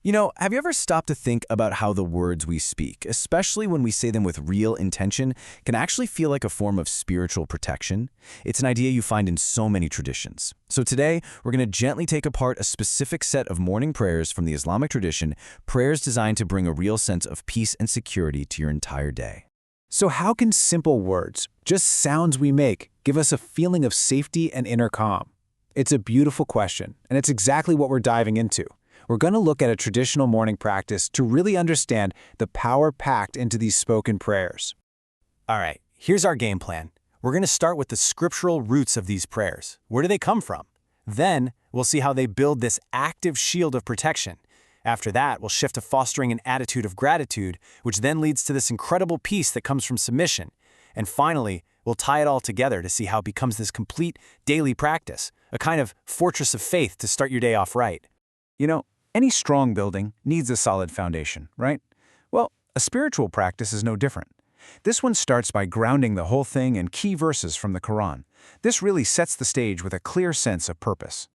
Have you ever stopped to think about how the words we speak, especially when we say them with real intention, can actually feel like a form of spiritual protection? It's an idea you find in so many traditions. So today, we're going to gently take apart a specific set of morning prayers from the Islamic tradition, prayers designed to bring a real sense of peace and security to your entire day. So how can simple words, just sounds we make, give us a feeling of safety and inner calm? It's a beautiful question, and it's exactly what we're diving into. We're going to look at a traditional morning practice to really understand the power packed into these spoken prayers. All right, here's our game plan. We're going to start with the scriptural roots of these prayers. Where do they come from? Then, we'll see how they build this active shield of protection. After that, we'll shift to fostering an attitude of gratitude, which then leads to this incredible peace that comes from submission. And finally, we'll tie it all together to see how it becomes this complete daily practice, a kind of fortress of faith to start your day off right. Any strong building needs a solid foundation, right? Well, a spiritual practice is no different. This one starts by grounding the whole thing in key verses from the Quran. This really sets the stage with a clear sense of purpose.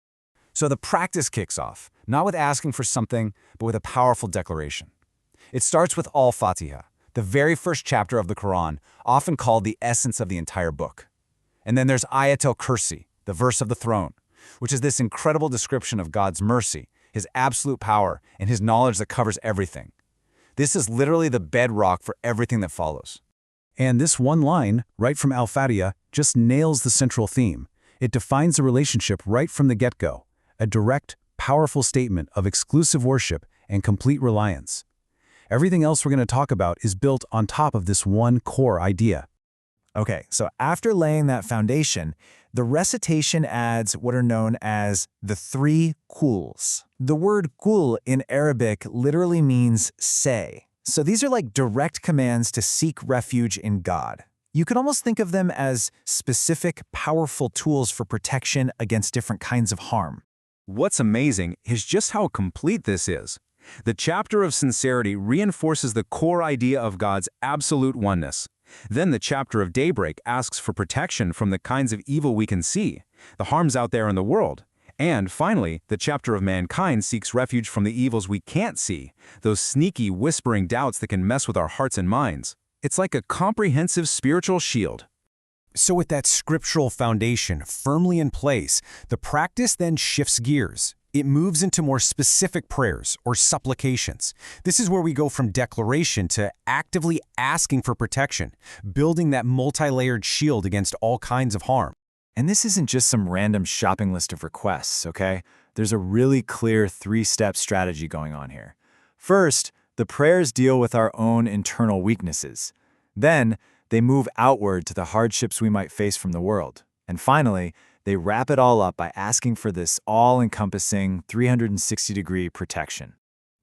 So the practice kicks off, not with asking for something, but with a powerful declaration. It starts with Al-Fatiha, the very first chapter of the Quran, often called the essence of the entire book. And then there's Ayatul Kursi, the verse of the throne, which is this incredible description of God's mercy, His absolute power, and His knowledge that covers everything. This is literally the bedrock for everything that follows. And this one line, right from Al-Fatiha, just nails the central theme. It defines the relationship right from the get-go, a direct, powerful statement of exclusive worship and complete reliance. Everything else we're going to talk about is built on top of this one core idea. Okay, so after laying that foundation, the recitation adds what are known as the 3 Quls. The word Qul in Arabic literally means say. So these are like direct commands to seek refuge in God. You could almost think of them as specific, powerful tools for protection against different kinds of harm. What's amazing is just how complete this is. The chapter of sincerity reinforces the core idea of God's absolute oneness. Then the chapter of daybreak asks for protection from the kinds of evil we can see, the harms out there in the world. And finally, the chapter of mankind seeks refuge from the evils we can't see, those sneaky, whispering doubts that can mess with our hearts and minds. It's like a comprehensive spiritual shield. So with that scriptural foundation firmly in place, the practice then shifts gears. It moves into more specific prayers or supplications. This is where we go from declaration to actively asking for protection, building that multi-layered shield against all kinds of harm. And this isn't just some random shopping list of requests, okay? There's a really clear 3-step strategy going on here. First, the prayers deal with our own internal weaknesses. Then, they move outward to the hardships we might face from the world. And finally, they wrap it all up by asking for this all-encompassing 360-degree protection.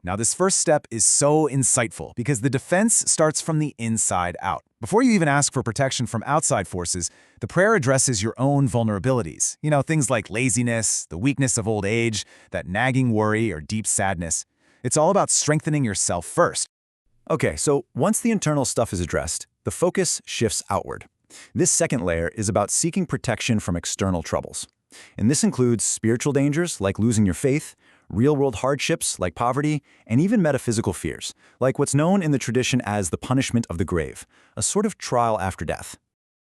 Now, this first step is so insightful because the defense starts from the inside out. Before you even ask for protection from outside forces, the prayer addresses your own vulnerabilities. Things like laziness, the weakness of old age, that nagging worry or deep sadness. It's all about strengthening yourself first. Okay, so once the internal stuff is addressed, the focus shifts outward. This second layer is about seeking protection from external troubles. And this includes spiritual dangers like losing your faith, real-world hardships like poverty, and even metaphysical fears, like what's known in the tradition as the punishment of the grave, a sort of trial after death.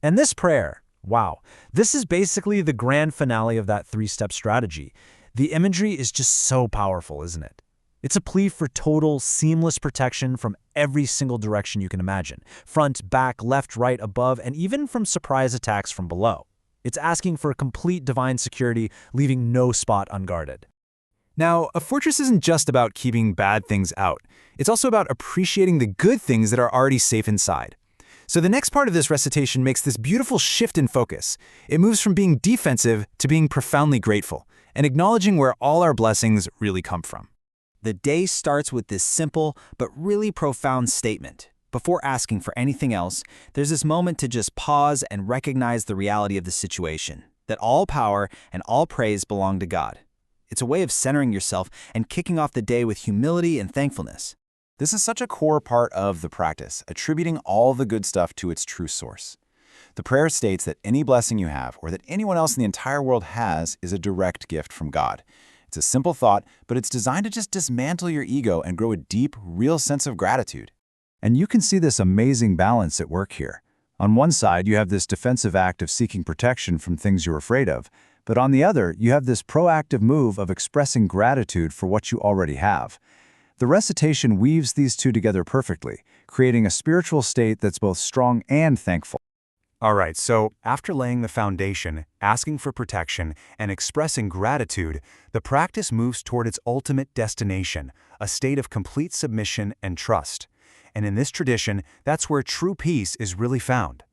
And this prayer, wow, this is basically the grand finale of that 3-step strategy. The imagery is just so powerful, isn't it? It's a plea for total, seamless protection from every single direction you can imagine, front, back, left, right, above, and even from surprise attacks from below. It's asking for complete divine security, leaving no spot unguarded. Now, a fortress isn't just about keeping bad things out. It's also about appreciating the good things that are already safe inside. So the next part of this recitation makes this beautiful shift in focus. It moves from being defensive to being profoundly grateful, and acknowledging where all our blessings really come from. The day starts with this simple but really profound statement. Before asking for anything else, there's this moment to just pause and recognize the reality of the situation, that all power and all praise belong to God. It's a way of centering yourself and kicking off the day with humility and thankfulness. This is such a core part of the practice, attributing all the good stuff to its true source. The prayer states that any blessing you have or that anyone else in the entire world has is a direct gift from God. It's a simple thought, but it's designed to just dismantle your ego and grow a deep, real sense of gratitude. And you can see this amazing balance at work here. On one side, you have this defensive act of seeking protection from things you're afraid of, but on the other, you have this proactive move of expressing gratitude for what you already have. The recitation weaves these two together perfectly, creating a spiritual state that's both strong and thankful. All right, so after laying the foundation, asking for protection, and expressing gratitude, the practice moves toward its ultimate destination, a state of complete submission and trust. And in this tradition, that's where true peace is really found.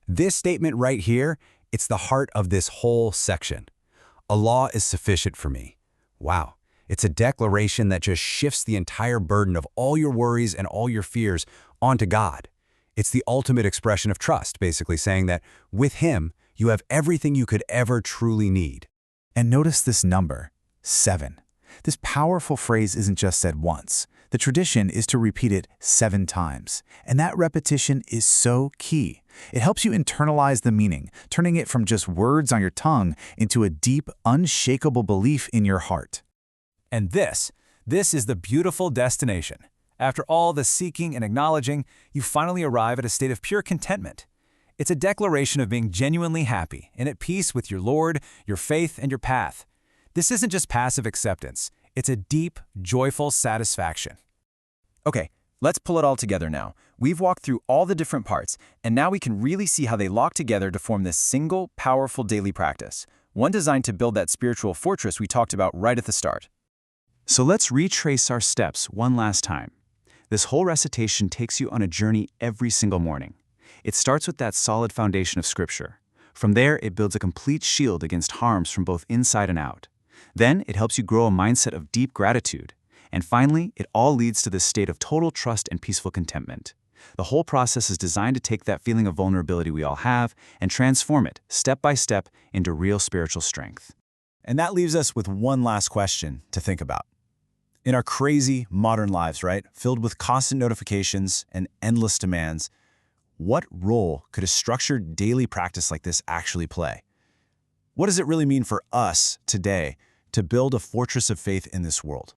This statement right here, it's the heart of this whole section. Allah is sufficient for me. Wow. It's a declaration that just shifts the entire burden of all your worries and all your fears onto God. It's the ultimate expression of trust, basically saying that with Him, you have everything you could ever truly need. And notice this number, 7. This powerful phrase isn't just said once. The tradition is to repeat it 7 times. And that repetition is so key. It helps you internalize the meaning, turning it from just words on your tongue into a deep, unshakable belief in your heart. And this is the beautiful destination. After all the seeking and acknowledging, you finally arrive at a state of pure contentment. It's a declaration of being genuinely happy and at peace with your Lord, your faith, and your path. This isn't just passive acceptance. It's a deep, joyful satisfaction. Okay, let's pull it all together now. We've walked through all the different parts, and now we can really see how they lock together to form this single, powerful daily practice, one designed to build that spiritual fortress we talked about right at the start. So let's retrace our steps one last time. This whole recitation takes you on a journey every single morning. It starts with that solid foundation of Scripture. From there, it builds a complete shield against harms from both inside and out. Then, it helps you grow a mindset of deep gratitude. And finally, it all leads to this state of total trust and peaceful contentment. The whole process is designed to take that feeling of vulnerability we all have and transform it, step by step, into real spiritual strength. And that leaves us with one last question to think about. In our crazy modern lives, right, filled with constant notifications and endless demands, what role could a structured daily practice like this actually play? What does it really mean for us today to build a fortress of faith in this world?